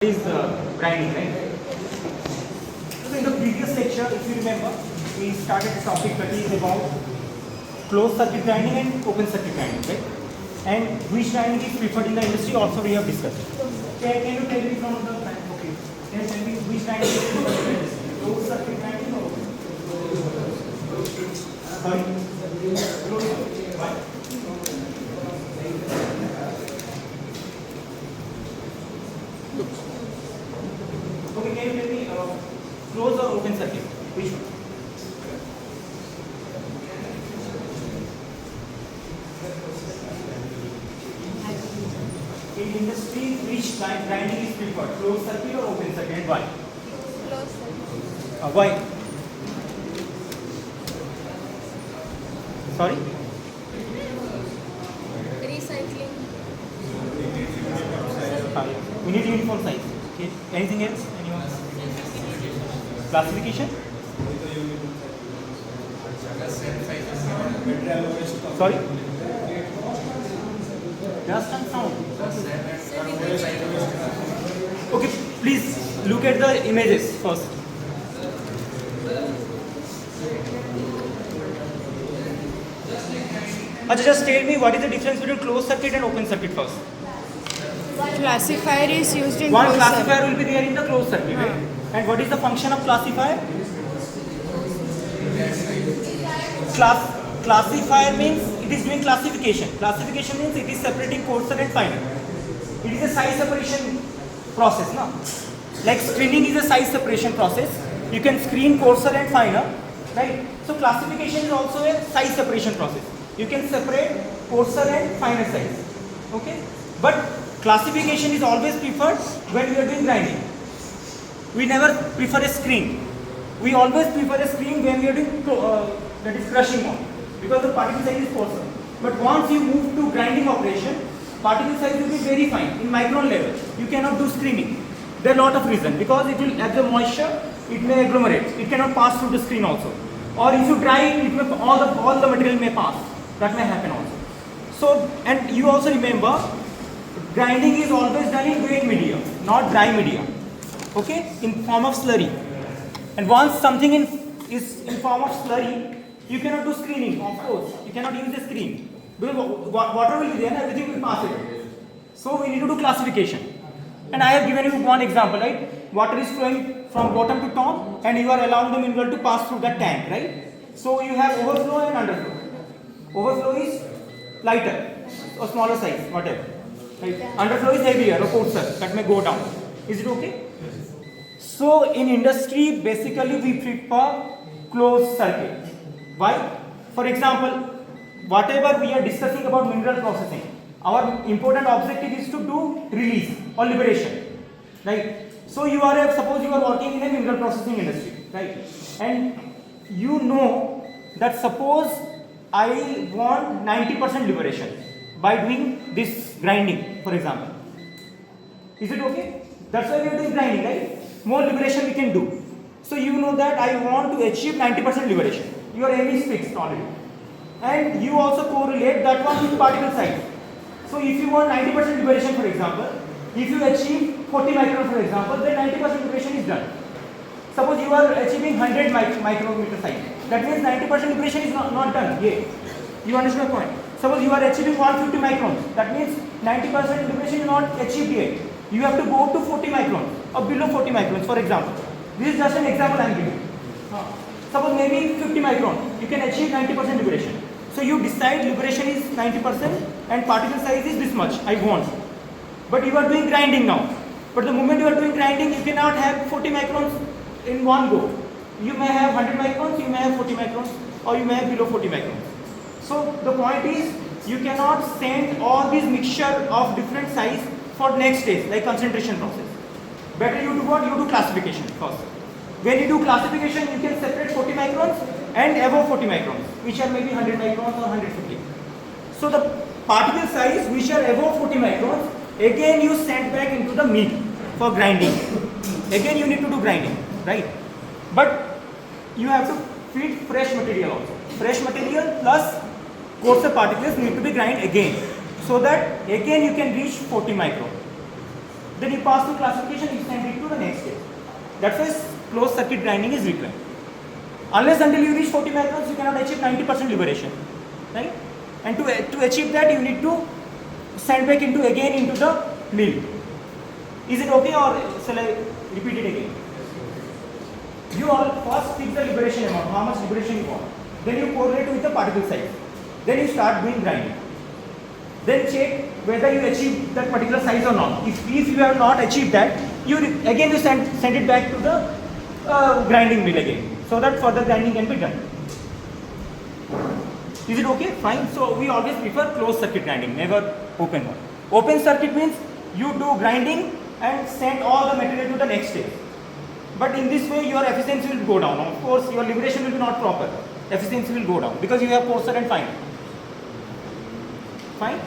Is grinding, right? So in the previous lecture, if you remember, we started a topic that is about closed circuit grinding and open circuit grinding, right? And which grinding is preferred in the industry also we have discussed. Can you tell me from the okay? Can you tell me which grinding is preferred in the industry? Closed circuit grinding or open? Sorry? Closed circuit. Why? Okay, can you tell me closed or open circuit? Which one? In industry, which grinding is preferred? Closed circuit or open circuit, and why? Closed circuit. Why? Sorry? Recycling. We need uniform size. Okay. Anything else? Anyone? Classification? Sorry? Dust and sound. Okay, please look at the images first. Achha, just tell me what is the difference between closed circuit and open circuit first. Classifier is used in One closed classifier circuit. will be there in the closed circuit, right? And what is the function of classifier? Classifier means it is doing classification. Classification means it is separating coarser and finer. It is a size separation process, no? Like screening is a size separation process. You can screen coarser and finer, right? So classification is also a size separation process. You can separate coarser and finer size, okay? But classification is always preferred when we are doing grinding. We never prefer a screen. We always prefer a screen when we are doing that is crushing mode, because the particle size is coarser. But once you move to grinding operation, particle size will be very fine in micron level. You cannot do screening. There are a lot of reasons, because it will absorb moisture, it may agglomerate, it cannot pass through the screen also. Or if you dry it may, all the material may pass. That may happen also. So, and you also remember, grinding is always done in wet media, not dry media. Okay, in form of slurry. And once something is in form of slurry, you cannot do screening, of course. You cannot use the screen. Because water will be there and everything will pass it. So we need to do classification. And I have given you one example, right? Water is flowing from bottom to top and you are allowing the mineral to pass through that tank, right? So you have overflow and underflow. Overflow is lighter or smaller size, whatever. Right? Underflow is heavier or coarser, that may go down. Is it okay? So in industry, basically we prefer closed circuit. Why? For example, whatever we are discussing about mineral processing, our important objective is to do release or liberation. Right? So you are, suppose you are working in a mineral processing industry, right? And you know that suppose I want 90% liberation by doing this grinding, for example. Is it okay? That's why we are doing grinding, right? More liberation we can do. So you know that I want to achieve 90% liberation. Your aim is fixed already. And you also correlate that one with particle size. So if you want 90% liberation, for example, if you achieve 40 micron, for example, then 90% liberation is done. Suppose you are achieving 100 micrometer size. That means 90% liberation is not done. Yeah. You understand my point? Suppose you are achieving 150 microns. That means 90% liberation is not achieved yet. You have to go to 40 microns or below 40 microns, for example. This is just an example I am giving. Suppose maybe 50 micron, you can achieve 90% liberation. So you decide liberation is 90% and particle size is this much, I want. But you are doing grinding now. But the moment you are doing grinding, you cannot have 40 microns in one go. You may have 100 microns, you may have 40 microns, or you may have below 40 microns. So the point is, you cannot send all this mixture of different size for next stage, like concentration process. Better you do what? You do classification first. When you do classification, you can separate 40 microns and above 40 microns, which are maybe 100 microns or 150. So the particle size which are above 40 microns, again you send back into the mill for grinding. Again you need to do grinding, right? But you have to feed fresh material also. Fresh material plus coarser particles need to be grind again. so that again you can reach 40 micron. Then you pass through classification, you send it to the next stage. That's why closed circuit grinding is required. Unless until you reach 40 microns, you cannot achieve 90% liberation, right? And to achieve that, you need to send back into the mill. Is it okay, or shall I repeat it again? You all first fix the liberation amount, how much liberation you want. Then you correlate with the particle size. Then you start doing grinding. Then check whether you achieve that particular size or not. If you have not achieved that, you send it back to the grinding mill again, so that further grinding can be done. Is it okay? Fine. So we always prefer closed circuit grinding, never open one. Open circuit means you do grinding and send all the material to the next stage. But in this way, your efficiency will go down. Of course, your liberation will be not proper. Efficiency will go down because you have coarser and finer. Fine.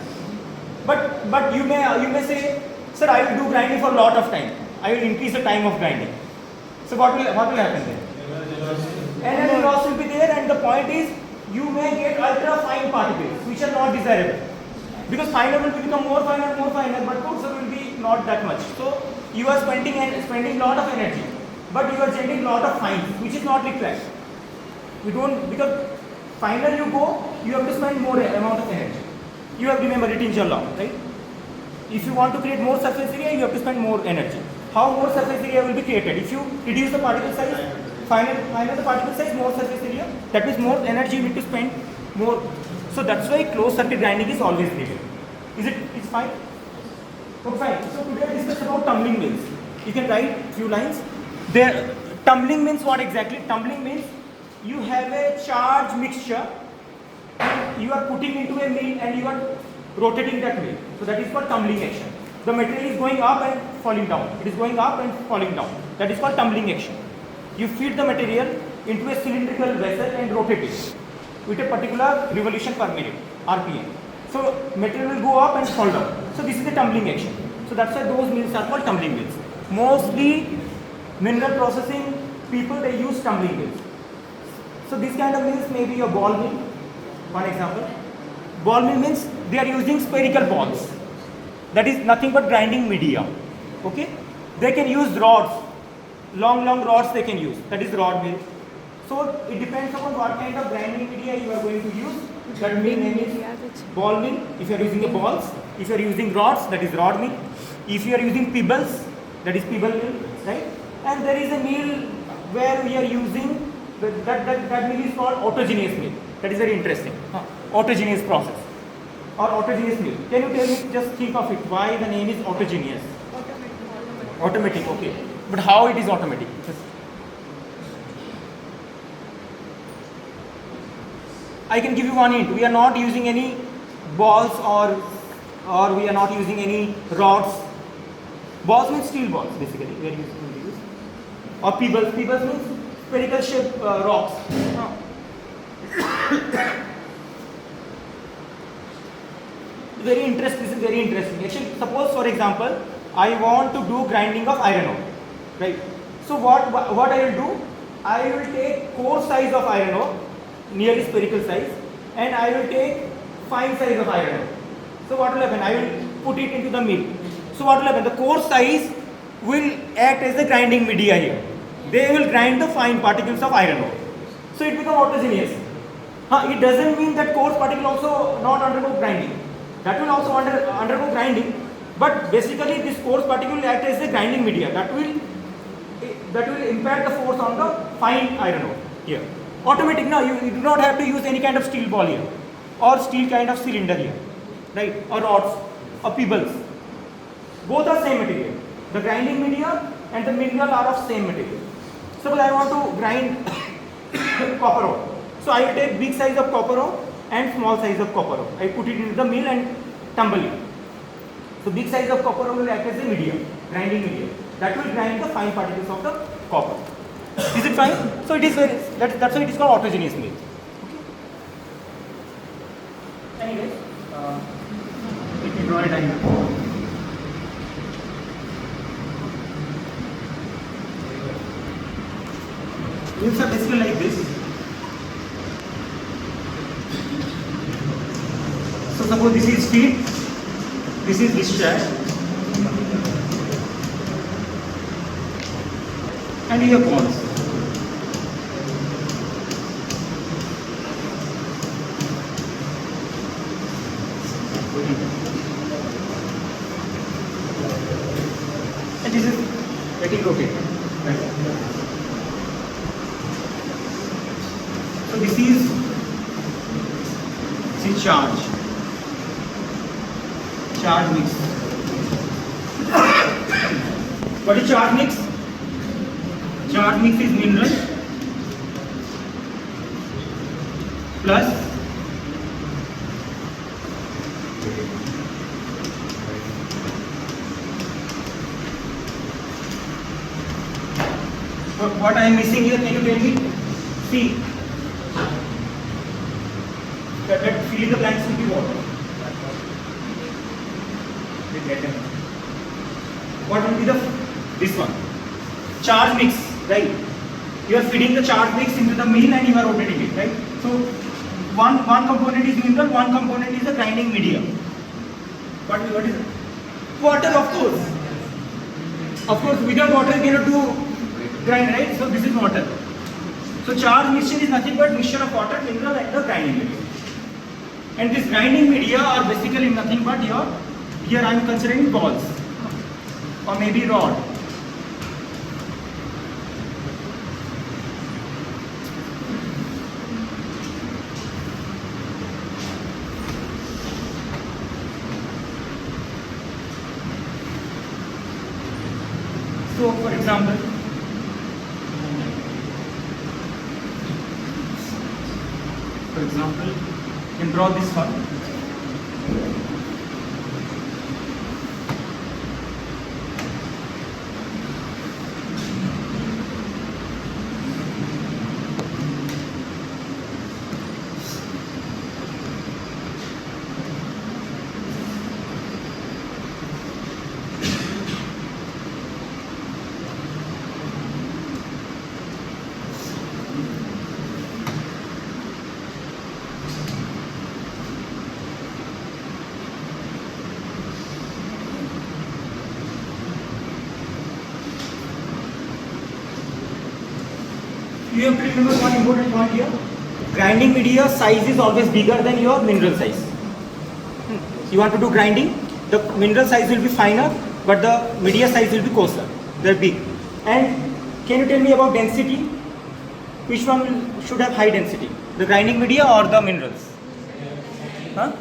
But you may say, sir, I will do grinding for a lot of time. I will increase the time of grinding. So what will happen then? Energy loss will be there, and the point is you may get ultra fine particles which are not desirable. Because finer will become more finer, but coarser will be not that much. So you are spending lot of energy, but you are generating lot of fines, which is not required. Because finer you go, you have to spend more amount of energy. You have to remember it in your law, right? If you want to create more surface area, you have to spend more energy. How more surface area will be created? If you reduce the particle size, finer the particle size, more surface area, that means more energy you need to spend more. So that's why closed circuit grinding is always needed. It's fine? Okay, fine. So today we discuss about tumbling mills. You can write few lines. There, tumbling means what exactly? Tumbling means you have a charged mixture and you are putting into a mill and you are rotating that mill. So that is called tumbling action. The material is going up and falling down. It is going up and falling down. That is called tumbling action. You feed the material into a cylindrical vessel and rotate it with a particular revolution per minute, RPM. So material will go up and fall down. So this is the tumbling action. So that's why those mills are called tumbling mills. Mostly mineral processing people, they use tumbling mills. So this kind of mills may be a ball mill, one example. Ball mill means they are using spherical balls. That is nothing but grinding media. Okay? They can use rods, long rods they can use. That is rod mill. So it depends upon what kind of grinding media you are going to use. That mill name is ball mill. If you are using the balls, if you are using rods, that is rod mill. If you are using pebbles, that is pebble mill, right? And there is a mill where we are using that mill is called autogenous mill. That is very interesting. Autogenous process or autogenous mill. Can you tell me? Just think of it. Why the name is autogenous? Automatic. Okay. But how it is automatic? I can give you one hint. We are not using any balls or we are not using any rods. Balls means steel balls basically. We are using or pebbles. Pebbles means spherical shaped rocks. Very interesting. This is very interesting. Actually, suppose for example, I want to do grinding of iron ore, right? So what I will do? I will take coarse size of iron ore, nearly spherical size, and I will take fine size of iron ore. So what will happen? I will put it into the mill. So what will happen? The coarse size will act as the grinding media here. They will grind the fine particles of iron ore. So it becomes autogenous. It doesn't mean that coarse particle also not undergo grinding. That will also undergo grinding. But basically this coarse particle will act as the grinding media. That will impact the force on the fine iron ore here. Automatic now, you do not have to use any kind of steel ball here or steel kind of cylinder here, right? Or rods or pebbles. Both are same material. The grinding media and the mineral are of same material. Suppose I want to grind copper ore. So I will take big size of copper ore and small size of copper ore. I put it into the mill and tumble it. So big size of copper ore will act as a medium, grinding medium. That will grind the fine particles of the copper. Is it fine? So it is very, that's why it is called autogenous mill. Okay. Anyways, let me draw a diagram. Mills are basically like this. So suppose this is feed, this is discharge. and here balls. And this is getting rotated. So this is charge mix. What is charge mix? Charge mix is mineral plus what I am missing here, can you tell me? See, that fill in the blanks will be what? What will be this one? Charge mix, right? You are feeding the charge mix into the mill and you are rotating it, right? So one component is mineral, one component is the grinding media. What is it? Water, of course. Of course, without water you cannot do grind, right? So this is water. So charge mixture is nothing but mixture of water, mineral and the grinding media. And this grinding media are basically nothing but here I am considering balls or maybe rod. So for example, you can draw this one. You have to remember one important point here. Grinding media size is always bigger than your mineral size. You want to do grinding, the mineral size will be finer, but the media size will be coarser. They're big. And can you tell me about density? Which one should have high density? The grinding media or the minerals? Huh?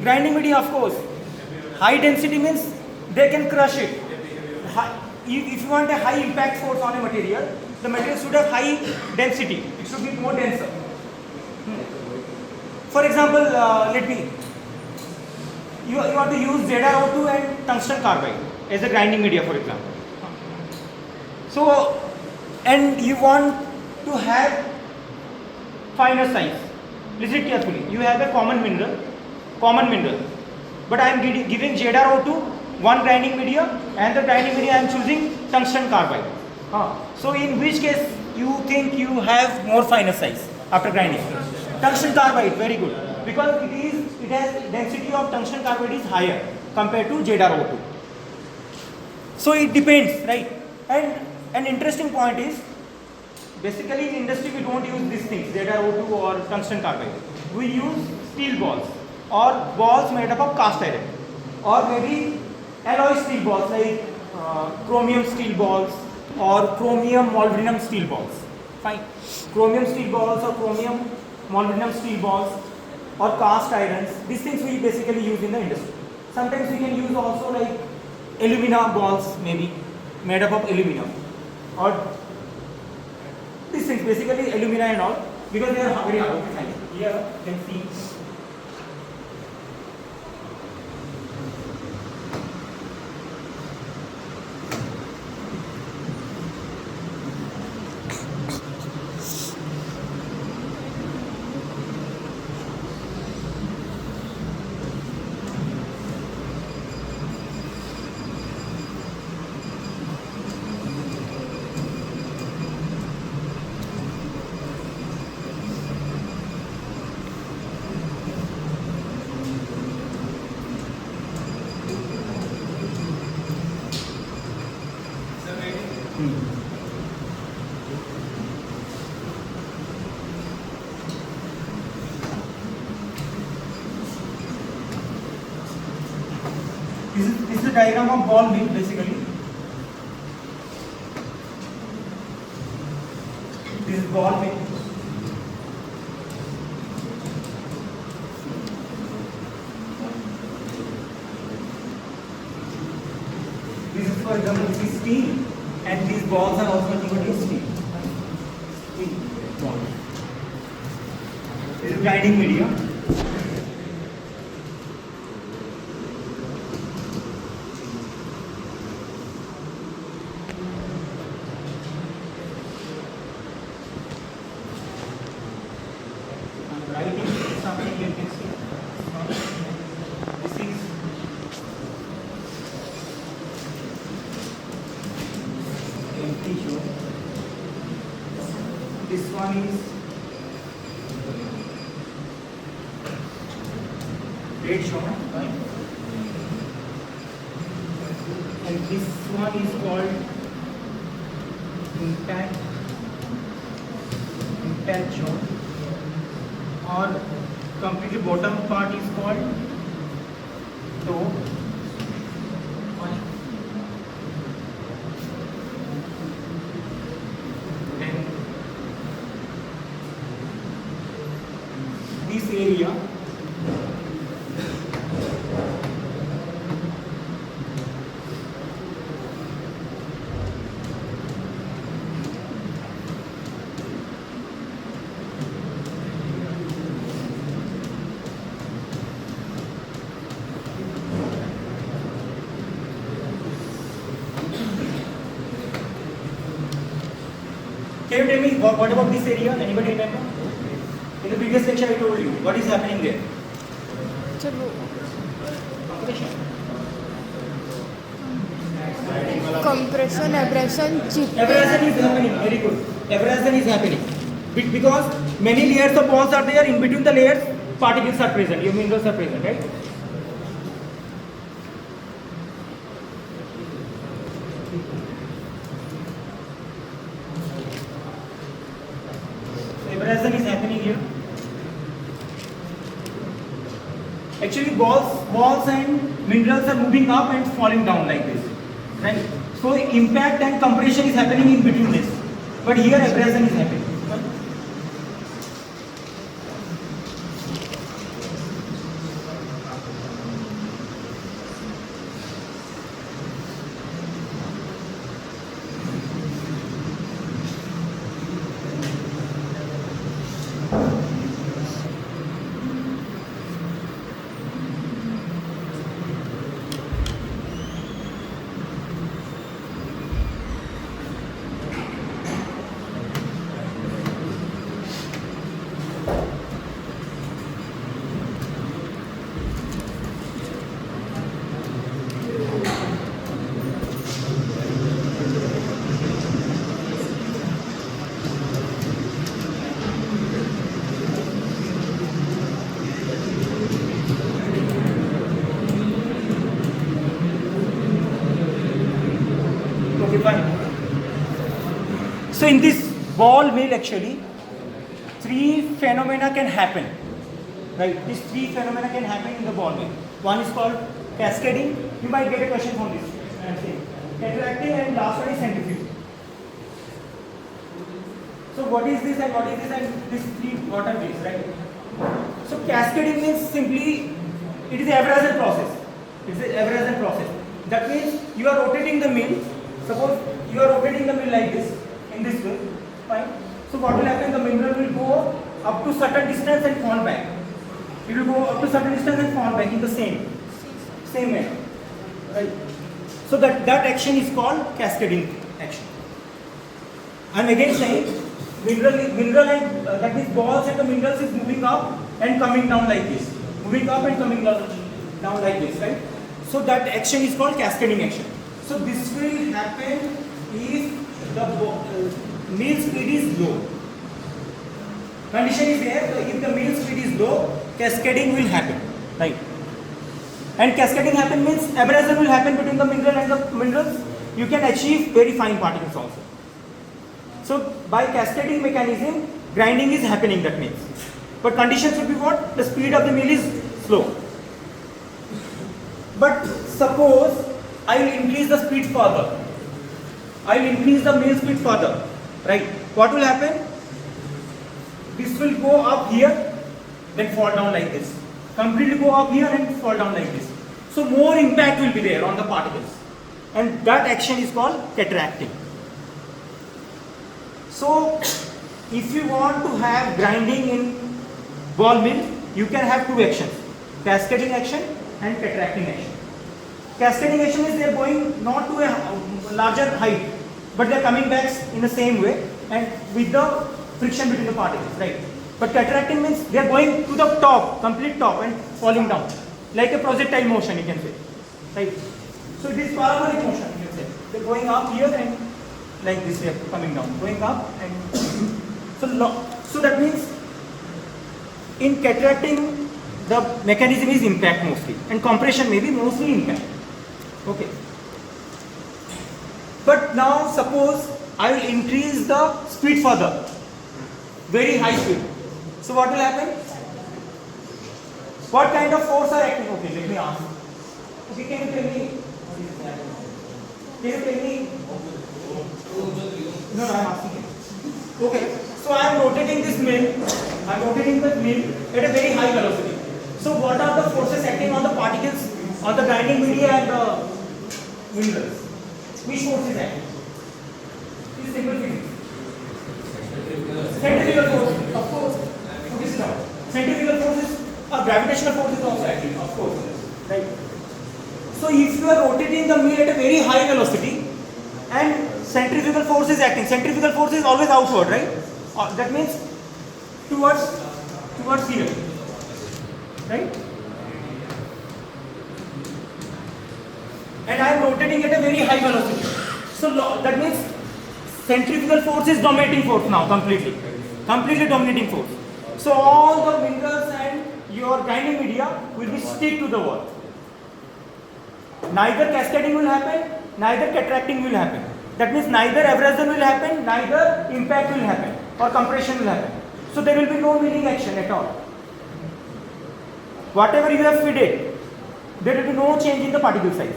Grinding media, of course. High density means they can crush it. If you want a high impact force on a material, the material should have high density. It should be more denser. For example, you want to use ZrO2 and tungsten carbide as a grinding media, for example. So, and you want to have finer size. Listen carefully. You have a common mineral. But I am giving ZrO2 one grinding media, and the grinding media I am choosing tungsten carbide. So in which case you think you have more finer size after grinding? Tungsten carbide, very good, because it has density of tungsten carbide is higher compared to ZrO2. So it depends, right? And an interesting point is, basically in industry we don't use these things, ZrO2 or tungsten carbide. We use steel balls or balls made up of cast iron, or maybe alloy steel balls like chromium steel balls or chromium molybdenum steel balls. Fine. Chromium steel balls or chromium molybdenum steel balls or cast irons. These things we basically use in the industry. Sometimes we can use also like alumina balls, maybe made up of aluminum, or these things basically alumina and all, because they are very hard. Okay, fine. Here you can see. diagram of ball mill basically. This is ball mill. This is, for example, this is steel, and these balls are also nothing but steel. Steel ball. This is grinding media. I'm writing something you can see. This is empty show. This one is red show, right? And this one is called impact show, or completely bottom part is called toe. Then this area can you tell me what about this area? Anybody remember? In the previous lecture I told you what is happening there. Compression, abrasion, chip. Abrasion is happening, very good. Abrasion is happening. Because many layers of balls are there, in between the layers particles are present, your minerals are present, right? So abrasion is happening here. Actually balls and minerals are moving up and falling down like this, right? So impact and compression is happening in between this, but here abrasion is happening. Okay, fine. So in this ball mill actually, three phenomena can happen, right? These three phenomena can happen in the ball mill. One is called cascading. You might get a question from this. Contracting, and last one is centrifuge. So what is this and what is this and these three, what are these, right? So cascading means simply it is an abrasion process. It's an abrasion process. That means you are rotating the mill. Suppose you are rotating the mill like this, in this way, fine. So what will happen? The mineral will go up to certain distance and fall back. It will go up to certain distance and fall back in the same way, right? So that action is called cascading action. I'm again saying mineral and that means balls and the minerals is moving up and coming down like this, moving up and coming down like this, right? So that action is called cascading action. So this will happen if the mill speed is low. Condition is there, so if the mill speed is low, cascading will happen, right? And cascading happen means abrasion will happen between the mineral and the minerals. You can achieve very fine particles also. So by cascading mechanism, grinding is happening, that means. But condition should be what? The speed of the mill is slow. But suppose I will increase the speed further. I will increase the mill speed further. Right? What will happen? This will go up here, then fall down like this. Completely go up here and fall down like this. So more impact will be there on the particles. And that action is called cataracting. So if you want to have grinding in ball mill, you can have two actions, cascading action and cataracting action. Cascading action is they are going not to a larger height, but they are coming back in the same way and with the friction between the particles, right? But cataracting means they are going to the top, complete top, and falling down, like a projectile motion, you can say, right? So it is parabolic motion, you can say. They are going up here and like this, they are coming down, going up and so that means in cataracting the mechanism is impact mostly, and compression may be mostly impact. Okay. But now suppose I will increase the speed further, very high speed. So what will happen? What kind of force are acting? Okay, let me ask. Okay, can you tell me? Can you tell me? No, I am asking you. Okay, so I am rotating this mill. I am rotating the mill at a very high velocity. So what are the forces acting on the particles, on the grinding media and the minerals? Which force is acting? This is simple physics. Centrifugal force, of course. Okay, sit down. Centrifugal force is gravitational force is also acting, of course. Right. So if you are rotating the mill at a very high velocity and centrifugal force is acting, centrifugal force is always outward, right? That means towards here, right? And I am rotating at a very high velocity. So that means centrifugal force is dominating force now, completely dominating force. So all the minerals and your grinding media will be stick to the wall. Neither cascading will happen, neither cataracting will happen. That means neither abrasion will happen, neither impact will happen, or compression will happen. So there will be no milling action at all. Whatever you have fed it, there will be no change in the particle size.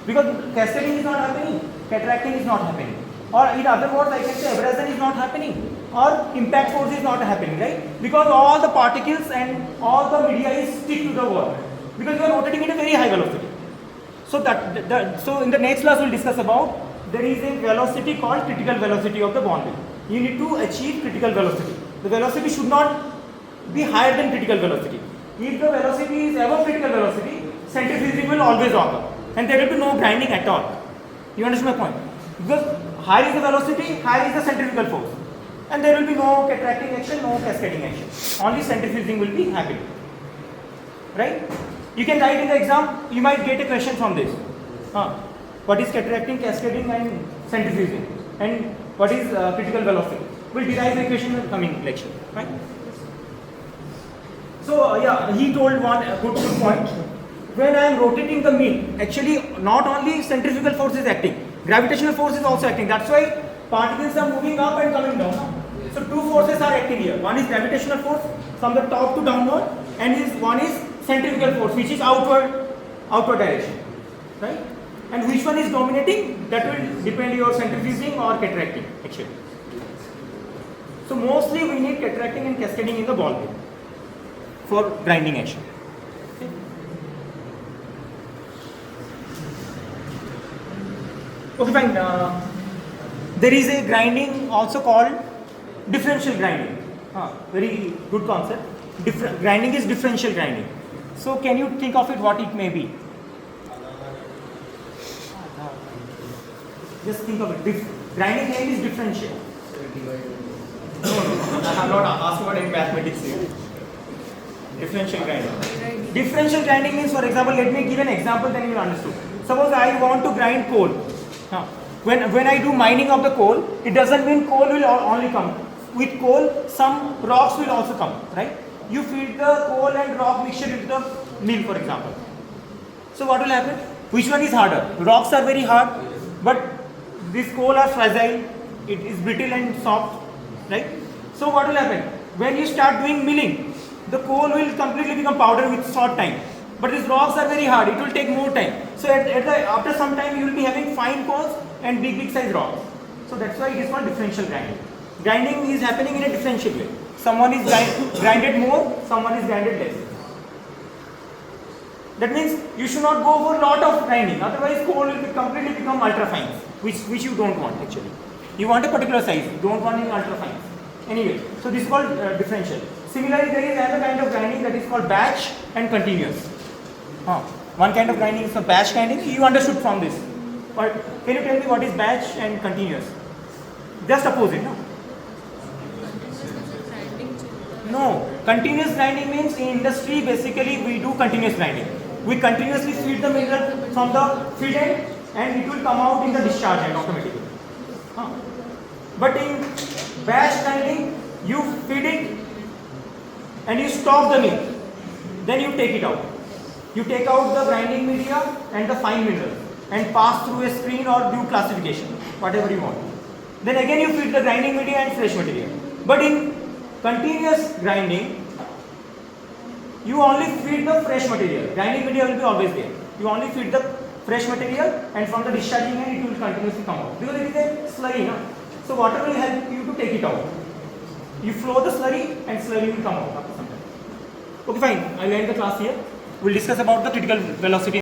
Because cascading is not happening, cataracting is not happening. Or in other words, I can say abrasion is not happening, or impact force is not happening, right? Because all the particles and all the media is stick to the wall. Because you are rotating at a very high velocity. So so in the next class we'll discuss about there is a velocity called critical velocity of the ball mill. You need to achieve critical velocity. The velocity should not be higher than critical velocity. If the velocity is above critical velocity, centrifuging will always occur. And there will be no grinding at all. You understand my point? Because higher is the velocity, higher is the centrifugal force. And there will be no cataracting action, no cascading action. Only centrifuging will be happening. Right? You can write in the exam, you might get a question from this. What is cataracting, cascading and centrifuging? And what is critical velocity? We'll derive the equation in the coming lecture. Right? So yeah, he told one good point. When I am rotating the mill, actually not only centrifugal force is acting, gravitational force is also acting. That's why particles are moving up and coming down. So two forces are acting here. One is gravitational force from the top to downward, and one is centrifugal force, which is outward direction, right? And which one is dominating? That will depend your centrifuging or cataracting actually. So mostly we need cataracting and cascading in the ball mill for grinding action. Okay, fine. There is a grinding also called differential grinding. Very good concept. Grinding is differential grinding. So can you think of it what it may be? Just think of it. Grinding name is differential. No, I have not asked about any mathematics here. Differential grinding. Differential grinding means, for example, let me give an example, then you will understand. Suppose I want to grind coal. When I do mining of the coal, it doesn't mean coal will only come. With coal, some rocks will also come, right? You feed the coal and rock mixture into the mill, for example. So what will happen? Which one is harder? Rocks are very hard, but these coal are fragile. It is brittle and soft, right? So what will happen? When you start doing milling, the coal will completely become powder with short time. But these rocks are very hard. It will take more time. So after some time you will be having fine cones and big size rocks. So that's why it is called differential grinding. Grinding is happening in a differential way. Someone is grinded more, someone is grinded less. That means you should not go for a lot of grinding, otherwise coal will completely become ultra fine, which you don't want actually. You want a particular size, you don't want any ultra fine. Anyway, so this is called differential. Similarly, there is another kind of grinding that is called batch and continuous. One kind of grinding is a batch grinding. You understood from this. But can you tell me what is batch and continuous? Just opposite, no? No. Continuous grinding means in industry basically we do continuous grinding. We continuously feed the mineral from the feed end and it will come out in the discharge end automatically. But in batch grinding, you feed it and you stop the mill. Then you take it out. You take out the grinding media and the fine mineral and pass through a screen or do classification, whatever you want. Then again you feed the grinding media and fresh material. But in continuous grinding, you only feed the fresh material. Grinding media will be always there. You only feed the fresh material and from the discharging end it will continuously come out. Because it is a slurry, no? So water will help you to take it out. You flow the slurry and slurry will come out after some time. Okay, fine. I'll end the class here. We'll discuss about the critical velocity.